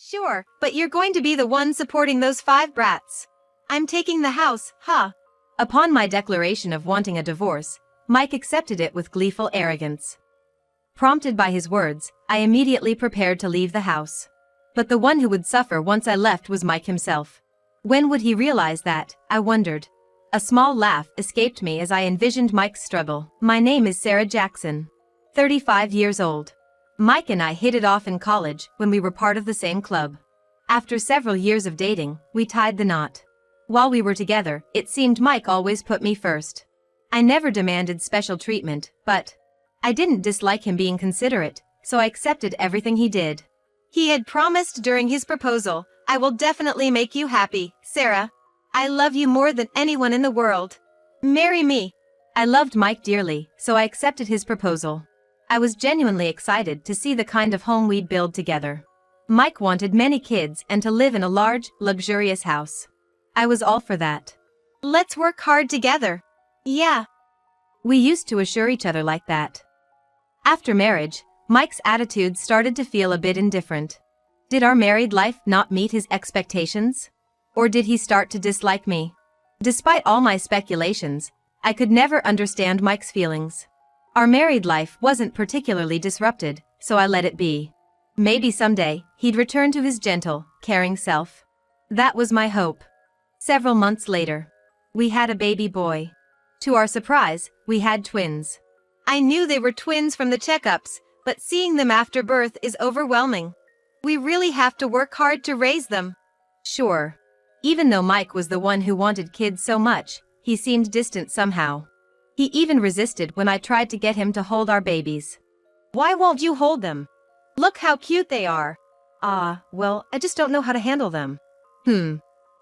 Sure, but you're going to be the one supporting those 5 brats. I'm taking the house, huh? Upon my declaration of wanting a divorce, Mike accepted it with gleeful arrogance. Prompted by his words, I immediately prepared to leave the house. But the one who would suffer once I left was Mike himself. When would he realize that, I wondered. A small laugh escaped me as I envisioned Mike's struggle. My name is Sarah Jackson. 35 years old. Mike and I hit it off in college when we were part of the same club. After several years of dating, we tied the knot. While we were together, it seemed Mike always put me first. I never demanded special treatment, but I didn't dislike him being considerate, so I accepted everything he did. He had promised during his proposal, "I will definitely make you happy, Sarah. I love you more than anyone in the world. Marry me." I loved Mike dearly, so I accepted his proposal. I was genuinely excited to see the kind of home we'd build together. Mike wanted many kids and to live in a large, luxurious house. I was all for that. "Let's work hard together." "Yeah." We used to assure each other like that. After marriage, Mike's attitude started to feel a bit indifferent. Did our married life not meet his expectations? Or did he start to dislike me? Despite all my speculations, I could never understand Mike's feelings. Our married life wasn't particularly disrupted, so I let it be. Maybe someday, he'd return to his gentle, caring self. That was my hope. Several months later, we had a baby boy. To our surprise, we had twins. I knew they were twins from the checkups, but seeing them after birth is overwhelming. We really have to work hard to raise them. Sure. Even though Mike was the one who wanted kids so much, he seemed distant somehow. He even resisted when I tried to get him to hold our babies. "Why won't you hold them? Look how cute they are." Well, I just don't know how to handle them."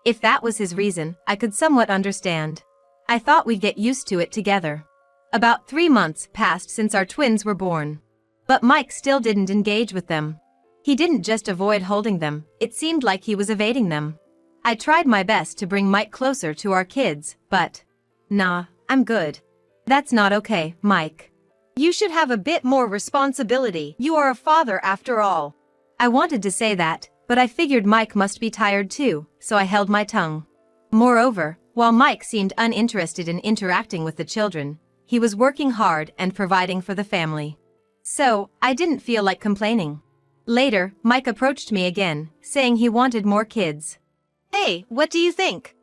If that was his reason, I could somewhat understand. I thought we'd get used to it together. About 3 months passed since our twins were born. But Mike still didn't engage with them. He didn't just avoid holding them, it seemed like he was evading them. I tried my best to bring Mike closer to our kids, but nah, I'm good. That's not okay, Mike. You should have a bit more responsibility. You are a father after all. I wanted to say that, but I figured Mike must be tired too, so I held my tongue. Moreover, while Mike seemed uninterested in interacting with the children, he was working hard and providing for the family. So, I didn't feel like complaining. Later, Mike approached me again, saying he wanted more kids. "Hey, what do you think?"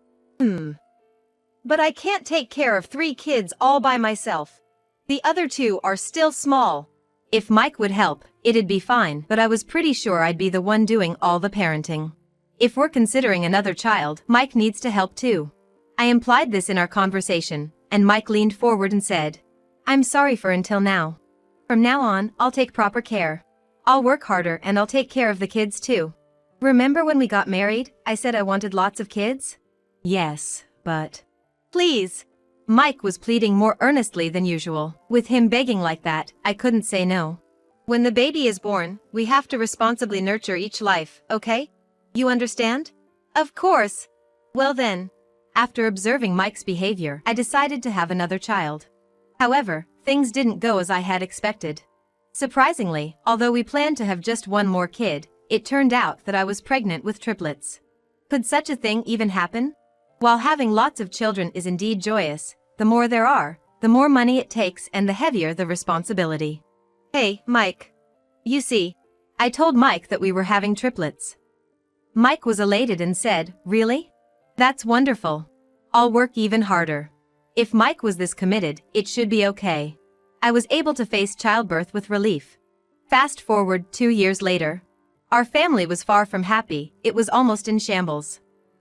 But I can't take care of 3 kids all by myself. The other 2 are still small. If Mike would help, it'd be fine, but I was pretty sure I'd be the one doing all the parenting. If we're considering another child, Mike needs to help too. I implied this in our conversation, and Mike leaned forward and said, "I'm sorry for until now. From now on, I'll take proper care. I'll work harder and I'll take care of the kids too. Remember when we got married, I said I wanted lots of kids?" "Yes, but..." "Please." Mike was pleading more earnestly than usual. With him begging like that, I couldn't say no. "When the baby is born, we have to responsibly nurture each life, okay? You understand?" "Of course." "Well then." After observing Mike's behavior, I decided to have another child. However, things didn't go as I had expected. Surprisingly, although we planned to have just one more kid, it turned out that I was pregnant with triplets. Could such a thing even happen? While having lots of children is indeed joyous, the more there are, the more money it takes and the heavier the responsibility. "Hey, Mike. You see." I told Mike that we were having triplets. Mike was elated and said, "Really? That's wonderful. I'll work even harder." If Mike was this committed, it should be okay. I was able to face childbirth with relief. Fast forward 2 years later. Our family was far from happy, it was almost in shambles.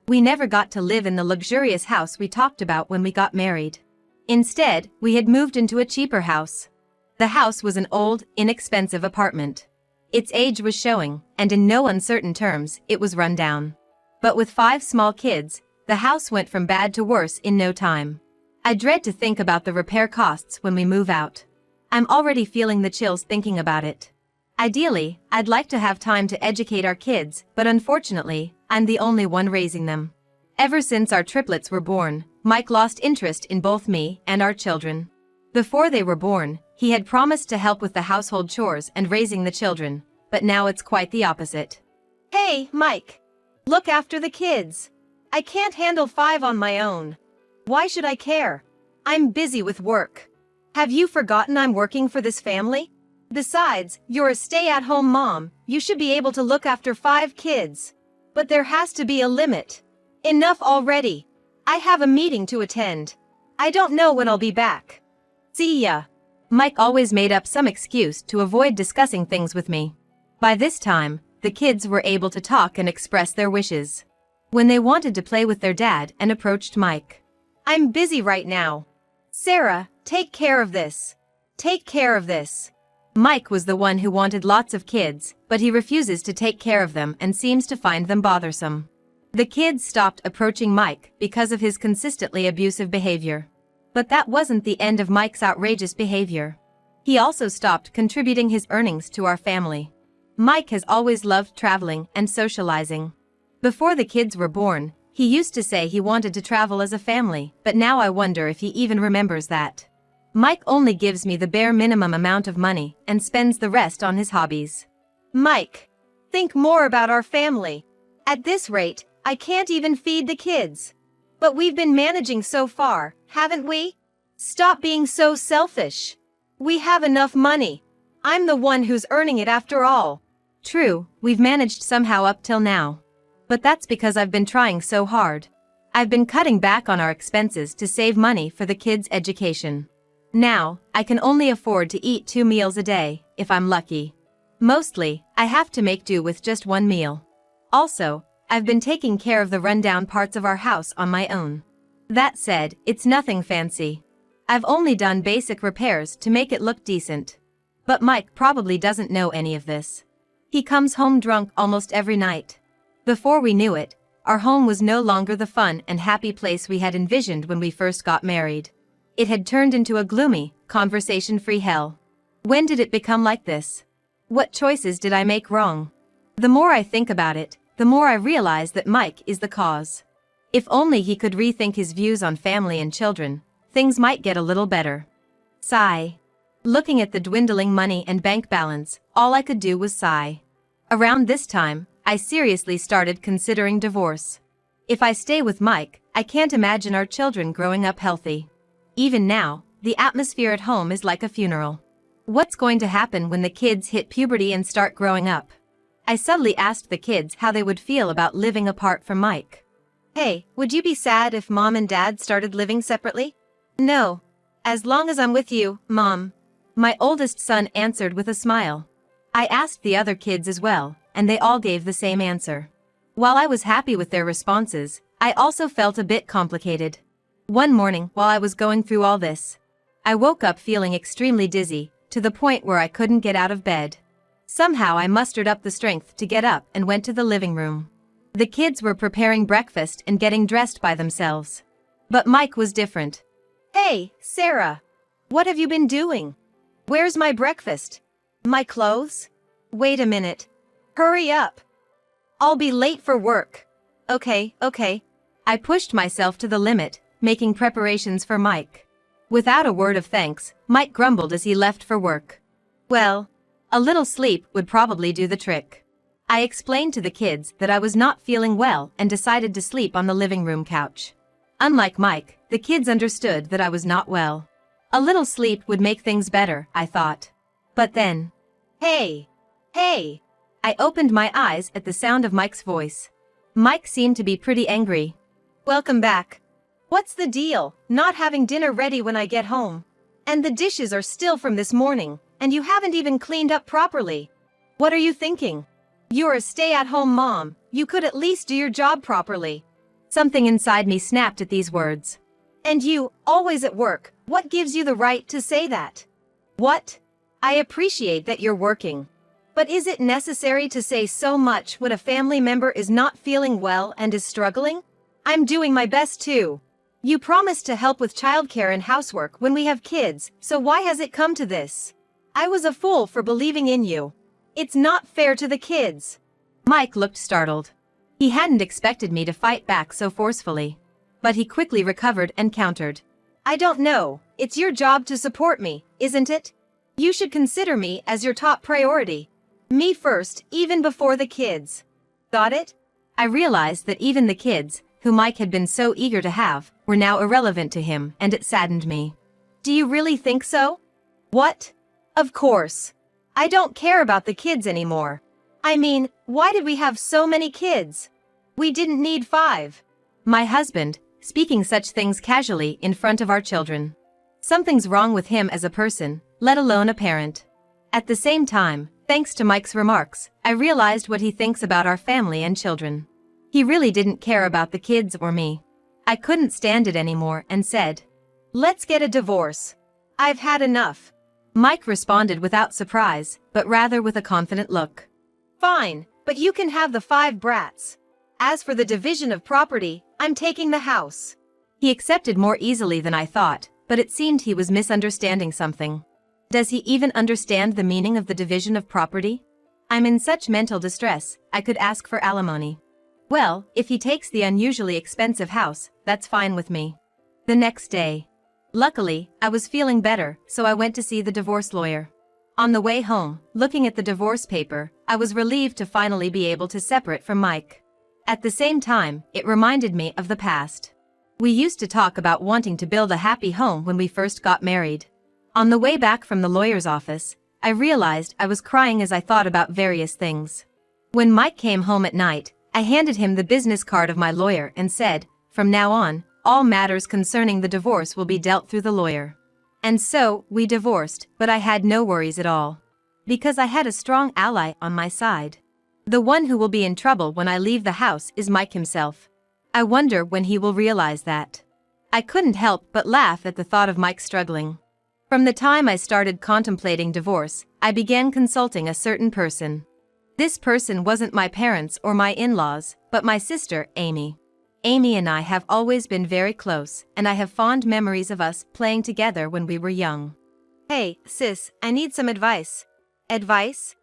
We never got to live in the luxurious house we talked about when we got married. Instead, we had moved into a cheaper house. The house was an old, inexpensive apartment. Its age was showing, and in no uncertain terms, it was run down. But with 5 small kids, the house went from bad to worse in no time. I dread to think about the repair costs when we move out. I'm already feeling the chills thinking about it. Ideally, I'd like to have time to educate our kids, but unfortunately, I'm the only one raising them. Ever since our triplets were born, Mike lost interest in both me and our children. Before they were born, he had promised to help with the household chores and raising the children, but now it's quite the opposite. Hey, Mike. Look after the kids. I can't handle 5 on my own. Why should I care? I'm busy with work. Have you forgotten I'm working for this family? Besides, you're a stay-at-home mom, you should be able to look after 5 kids. But there has to be a limit. Enough already. I have a meeting to attend. I don't know when I'll be back. See ya. Mike always made up some excuse to avoid discussing things with me. By this time, the kids were able to talk and express their wishes. When they wanted to play with their dad and approached Mike. I'm busy right now. Sarah, take care of this. Take care of this. Mike was the one who wanted lots of kids, but he refuses to take care of them and seems to find them bothersome. The kids stopped approaching Mike because of his consistently abusive behavior. But that wasn't the end of Mike's outrageous behavior. He also stopped contributing his earnings to our family. Mike has always loved traveling and socializing. Before the kids were born, he used to say he wanted to travel as a family, but now I wonder if he even remembers that. Mike only gives me the bare minimum amount of money and spends the rest on his hobbies. Mike, think more about our family. At this rate, I can't even feed the kids. But we've been managing so far, haven't we? Stop being so selfish. We have enough money. I'm the one who's earning it after all. True, we've managed somehow up till now. But that's because I've been trying so hard. I've been cutting back on our expenses to save money for the kids' education. Now, I can only afford to eat 2 meals a day, if I'm lucky. Mostly, I have to make do with just 1 meal. Also, I've been taking care of the rundown parts of our house on my own. That said, it's nothing fancy. I've only done basic repairs to make it look decent. But Mike probably doesn't know any of this. He comes home drunk almost every night. Before we knew it, our home was no longer the fun and happy place we had envisioned when we first got married. It had turned into a gloomy, conversation-free hell. When did it become like this? What choices did I make wrong? The more I think about it, the more I realize that Mike is the cause. If only he could rethink his views on family and children, things might get a little better. Sigh. Looking at the dwindling money and bank balance, all I could do was sigh. Around this time, I seriously started considering divorce. If I stay with Mike, I can't imagine our children growing up healthy. Even now, the atmosphere at home is like a funeral. What's going to happen when the kids hit puberty and start growing up? I subtly asked the kids how they would feel about living apart from Mike. Hey, would you be sad if Mom and Dad started living separately? No. As long as I'm with you, Mom. My oldest son answered with a smile. I asked the other kids as well, and they all gave the same answer. While I was happy with their responses, I also felt a bit complicated. One morning, while I was going through all this, I woke up feeling extremely dizzy, to the point where I couldn't get out of bed. Somehow I mustered up the strength to get up and went to the living room. The kids were preparing breakfast and getting dressed by themselves. But Mike was different. Hey, Sarah. What have you been doing? Where's my breakfast? My clothes? Wait a minute. Hurry up. I'll be late for work. Okay. I pushed myself to the limit, making preparations for Mike. Without a word of thanks, Mike grumbled as he left for work. Well, a little sleep would probably do the trick. I explained to the kids that I was not feeling well and decided to sleep on the living room couch. Unlike Mike, the kids understood that I was not well. A little sleep would make things better, I thought. But then... Hey! I opened my eyes at the sound of Mike's voice. Mike seemed to be pretty angry. Welcome back. What's the deal, not having dinner ready when I get home? And the dishes are still from this morning, and you haven't even cleaned up properly. What are you thinking? You're a stay-at-home mom, you could at least do your job properly. Something inside me snapped at these words. And you, always at work, what gives you the right to say that? What? I appreciate that you're working. But is it necessary to say so much when a family member is not feeling well and is struggling? I'm doing my best too. You promised to help with childcare and housework when we have kids, so why has it come to this? I was a fool for believing in you. It's not fair to the kids. Mike looked startled. He hadn't expected me to fight back so forcefully. But he quickly recovered and countered. I don't know, it's your job to support me, isn't it? You should consider me as your top priority. Me first, even before the kids. Got it? I realized that even the kids, who Mike had been so eager to have, were now irrelevant to him, and it saddened me. Do you really think so? What? Of course. I don't care about the kids anymore. I mean, why did we have so many kids? We didn't need 5. My husband, speaking such things casually in front of our children. Something's wrong with him as a person, let alone a parent. At the same time, thanks to Mike's remarks, I realized what he thinks about our family and children. He really didn't care about the kids or me. I couldn't stand it anymore and said, "Let's get a divorce. I've had enough." Mike responded without surprise, but rather with a confident look. "Fine, but you can have the 5 brats. As for the division of property, I'm taking the house." He accepted more easily than I thought, but it seemed he was misunderstanding something. Does he even understand the meaning of the division of property? I'm in such mental distress, I could ask for alimony. Well, if he takes the unusually expensive house, that's fine with me. The next day. Luckily, I was feeling better, so I went to see the divorce lawyer. On the way home, looking at the divorce paper, I was relieved to finally be able to separate from Mike. At the same time, it reminded me of the past. We used to talk about wanting to build a happy home when we first got married. On the way back from the lawyer's office, I realized I was crying as I thought about various things. When Mike came home at night, I handed him the business card of my lawyer and said, "From now on, all matters concerning the divorce will be dealt through the lawyer." And so, we divorced, but I had no worries at all. Because I had a strong ally on my side. The one who will be in trouble when I leave the house is Mike himself. I wonder when he will realize that. I couldn't help but laugh at the thought of Mike struggling. From the time I started contemplating divorce, I began consulting a certain person. This person wasn't my parents or my in-laws, but my sister, Amy. Amy and I have always been very close, and I have fond memories of us playing together when we were young. "Hey, sis, I need some advice." "Advice?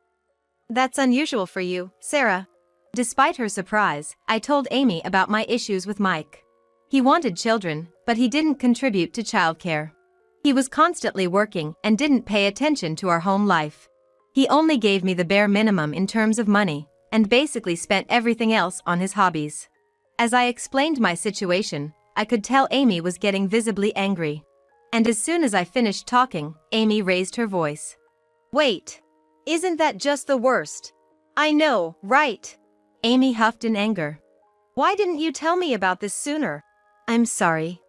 That's unusual for you, Sarah." Despite her surprise, I told Amy about my issues with Mike. He wanted children, but he didn't contribute to childcare. He was constantly working and didn't pay attention to our home life. He only gave me the bare minimum in terms of money, and basically spent everything else on his hobbies. As I explained my situation, I could tell Amy was getting visibly angry. And as soon as I finished talking, Amy raised her voice. "Wait! Isn't that just the worst?" "I know, right?" Amy huffed in anger. "Why didn't you tell me about this sooner?" "I'm sorry.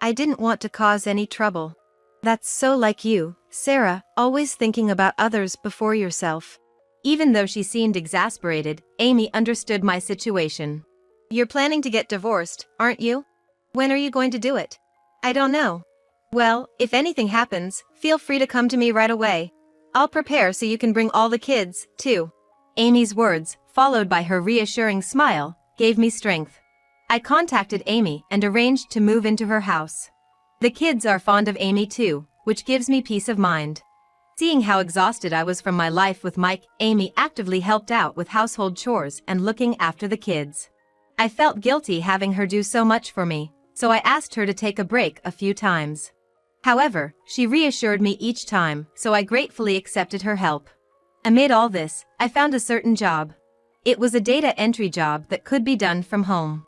I didn't want to cause any trouble." "That's so like you, Sarah, always thinking about others before yourself." Even though she seemed exasperated, Amy understood my situation. "You're planning to get divorced, aren't you? When are you going to do it?" "I don't know." "Well, if anything happens, feel free to come to me right away. I'll prepare so you can bring all the kids, too." Amy's words, followed by her reassuring smile, gave me strength. I contacted Amy and arranged to move into her house. The kids are fond of Amy too, which gives me peace of mind. Seeing how exhausted I was from my life with Mike, Amy actively helped out with household chores and looking after the kids. I felt guilty having her do so much for me, so I asked her to take a break a few times. However, she reassured me each time, so I gratefully accepted her help. Amid all this, I found a certain job. It was a data entry job that could be done from home.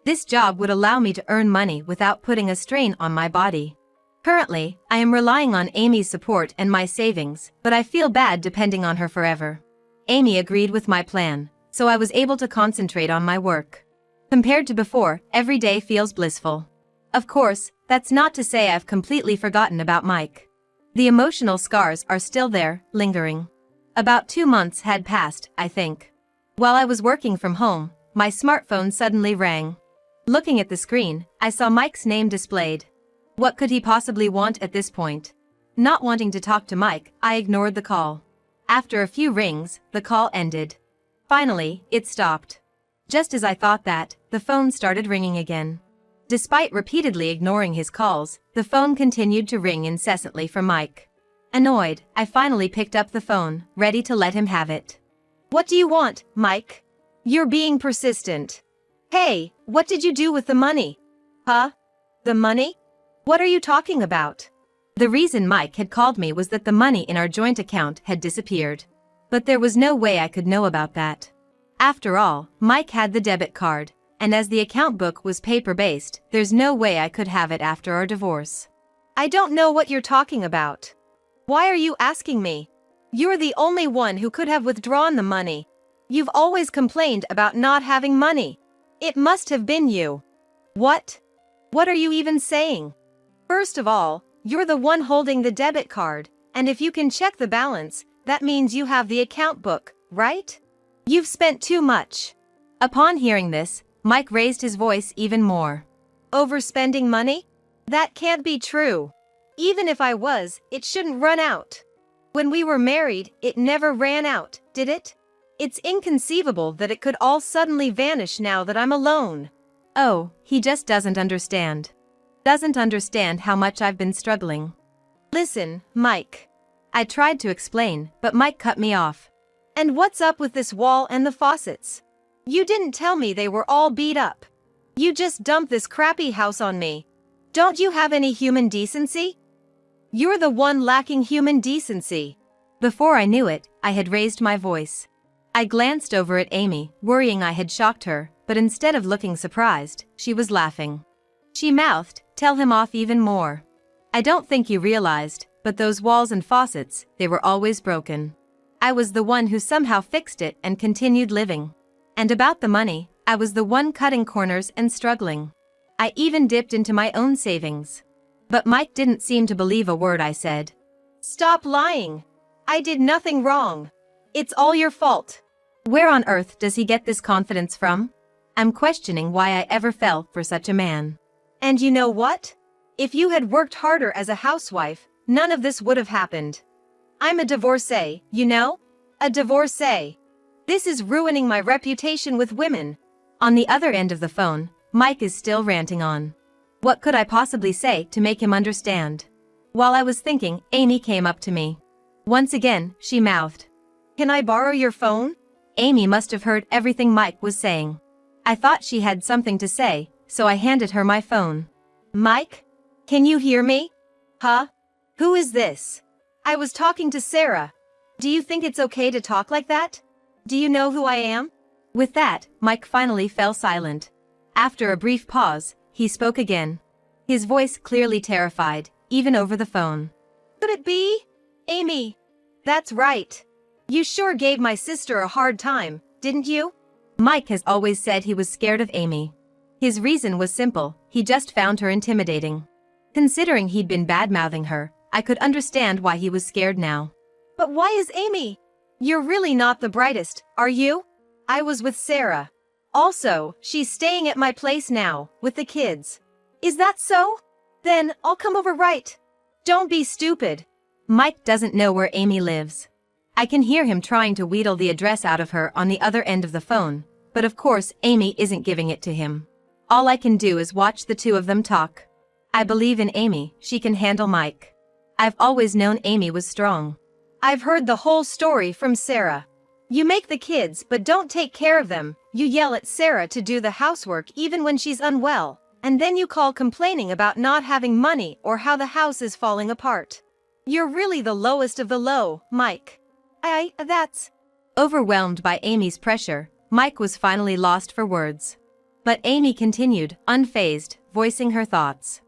This job would allow me to earn money without putting a strain on my body. Currently, I am relying on Amy's support and my savings, but I feel bad depending on her forever. Amy agreed with my plan, so I was able to concentrate on my work. Compared to before, every day feels blissful. Of course, that's not to say I've completely forgotten about Mike. The emotional scars are still there, lingering. About 2 months had passed, I think. While I was working from home, my smartphone suddenly rang. Looking at the screen, I saw Mike's name displayed. What could he possibly want at this point? Not wanting to talk to Mike, I ignored the call. After a few rings, the call ended. Finally, it stopped. Just as I thought that, the phone started ringing again. Despite repeatedly ignoring his calls, the phone continued to ring incessantly from Mike. Annoyed, I finally picked up the phone, ready to let him have it. "What do you want, Mike? You're being persistent. Hey, what did you do with the money?" "Huh? The money? What are you talking about?" The reason Mike had called me was that the money in our joint account had disappeared. But there was no way I could know about that. After all, Mike had the debit card, and as the account book was paper-based, there's no way I could have it after our divorce. I don't know what you're talking about. Why are you asking me? You're the only one who could have withdrawn the money. You've always complained about not having money. It must have been you. What? What are you even saying? First of all, you're the one holding the debit card, and if you can check the balance, that means you have the account book, right? You've spent too much. Upon hearing this, Mike raised his voice even more. Overspending money? That can't be true. Even if I was, it shouldn't run out. When we were married, it never ran out, did it? It's inconceivable that it could all suddenly vanish now that I'm alone. Oh, he just doesn't understand. Doesn't understand how much I've been struggling. Listen, Mike. I tried to explain, but Mike cut me off. And what's up with this wall and the faucets? You didn't tell me they were all beat up. You just dumped this crappy house on me. Don't you have any human decency? You're the one lacking human decency. Before I knew it, I had raised my voice. I glanced over at Amy, worrying I had shocked her, but instead of looking surprised, she was laughing. She mouthed, "Tell him off even more. I don't think you realized, but those walls and faucets, they were always broken. I was the one who somehow fixed it and continued living. And about the money, I was the one cutting corners and struggling. I even dipped into my own savings." But Mike didn't seem to believe a word I said. Stop lying. I did nothing wrong. It's all your fault. Where on earth does he get this confidence from? I'm questioning why I ever fell for such a man. And you know what? If you had worked harder as a housewife, none of this would have happened. I'm a divorcee, you know? A divorcee. This is ruining my reputation with women. On the other end of the phone, Mike is still ranting on. What could I possibly say to make him understand? While I was thinking, Amy came up to me. Once again, she mouthed, "Can I borrow your phone?" Amy must have heard everything Mike was saying. I thought she had something to say, so I handed her my phone. Mike? Can you hear me? Huh? Who is this? I was talking to Sarah. Do you think it's okay to talk like that? Do you know who I am? With that, Mike finally fell silent. After a brief pause, he spoke again. His voice clearly terrified, even over the phone. Could it be? Amy. That's right. You sure gave my sister a hard time, didn't you? Mike has always said he was scared of Amy. His reason was simple, he just found her intimidating. Considering he'd been bad-mouthing her, I could understand why he was scared now. But why is Amy? You're really not the brightest, are you? I was with Sarah. Also, she's staying at my place now, with the kids. Is that so? Then, I'll come over right. Don't be stupid. Mike doesn't know where Amy lives. I can hear him trying to wheedle the address out of her on the other end of the phone, but of course Amy isn't giving it to him. All I can do is watch the two of them talk. I believe in Amy, she can handle Mike. I've always known Amy was strong. I've heard the whole story from Sarah. You make the kids but don't take care of them, you yell at Sarah to do the housework even when she's unwell, and then you call complaining about not having money or how the house is falling apart. You're really the lowest of the low, Mike. That's... Overwhelmed by Amy's pressure, Mike was finally lost for words. But Amy continued, unfazed, voicing her thoughts.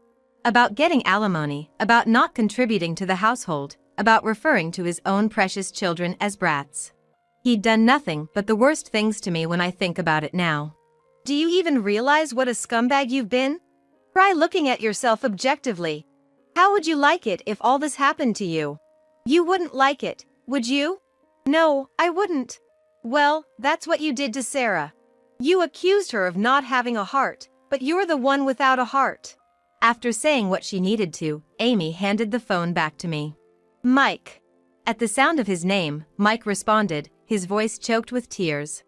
About getting alimony, about not contributing to the household, about referring to his own precious children as brats. He'd done nothing but the worst things to me when I think about it now. Do you even realize what a scumbag you've been? Try looking at yourself objectively. How would you like it if all this happened to you? You wouldn't like it, would you? No, I wouldn't. Well, that's what you did to Sarah. You accused her of not having a heart, but you're the one without a heart. After saying what she needed to, Amy handed the phone back to me. Mike. At the sound of his name, Mike responded, his voice choked with tears.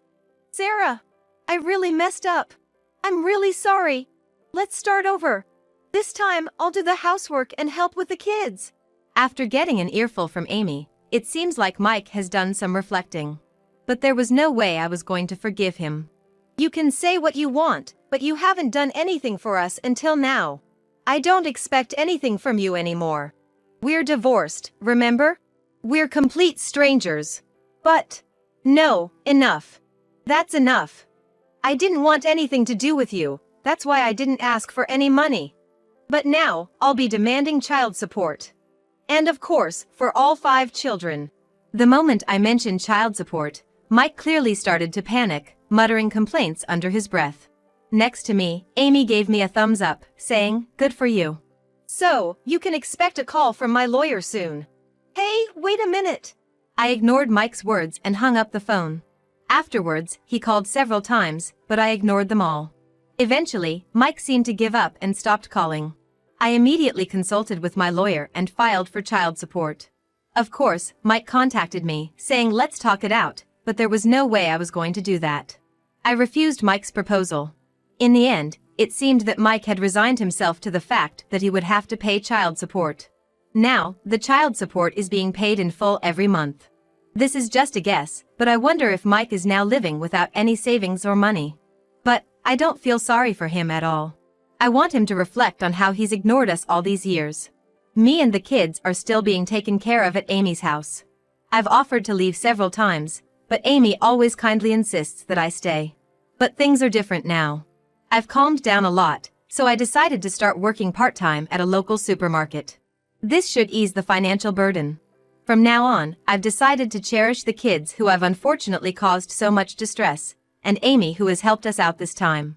Sarah, I really messed up. I'm really sorry. Let's start over. This time, I'll do the housework and help with the kids. After getting an earful from Amy, it seems like Mike has done some reflecting. But there was no way I was going to forgive him. You can say what you want, but you haven't done anything for us until now. I don't expect anything from you anymore. We're divorced, remember? We're complete strangers. But, no, enough. That's enough. I didn't want anything to do with you, that's why I didn't ask for any money. But now, I'll be demanding child support. And of course, for all 5 children. The moment I mentioned child support, Mike clearly started to panic, muttering complaints under his breath. Next to me, Amy gave me a thumbs up, saying, "Good for you. So, you can expect a call from my lawyer soon." Hey, wait a minute. I ignored Mike's words and hung up the phone. Afterwards, he called several times, but I ignored them all. Eventually, Mike seemed to give up and stopped calling. I immediately consulted with my lawyer and filed for child support. Of course, Mike contacted me, saying let's talk it out, but there was no way I was going to do that. I refused Mike's proposal. In the end, it seemed that Mike had resigned himself to the fact that he would have to pay child support. Now, the child support is being paid in full every month. This is just a guess, but I wonder if Mike is now living without any savings or money. But I don't feel sorry for him at all. I want him to reflect on how he's ignored us all these years. Me and the kids are still being taken care of at Amy's house. I've offered to leave several times, but Amy always kindly insists that I stay. But things are different now. I've calmed down a lot, so I decided to start working part-time at a local supermarket. This should ease the financial burden. From now on, I've decided to cherish the kids who I've unfortunately caused so much distress, and Amy who has helped us out this time.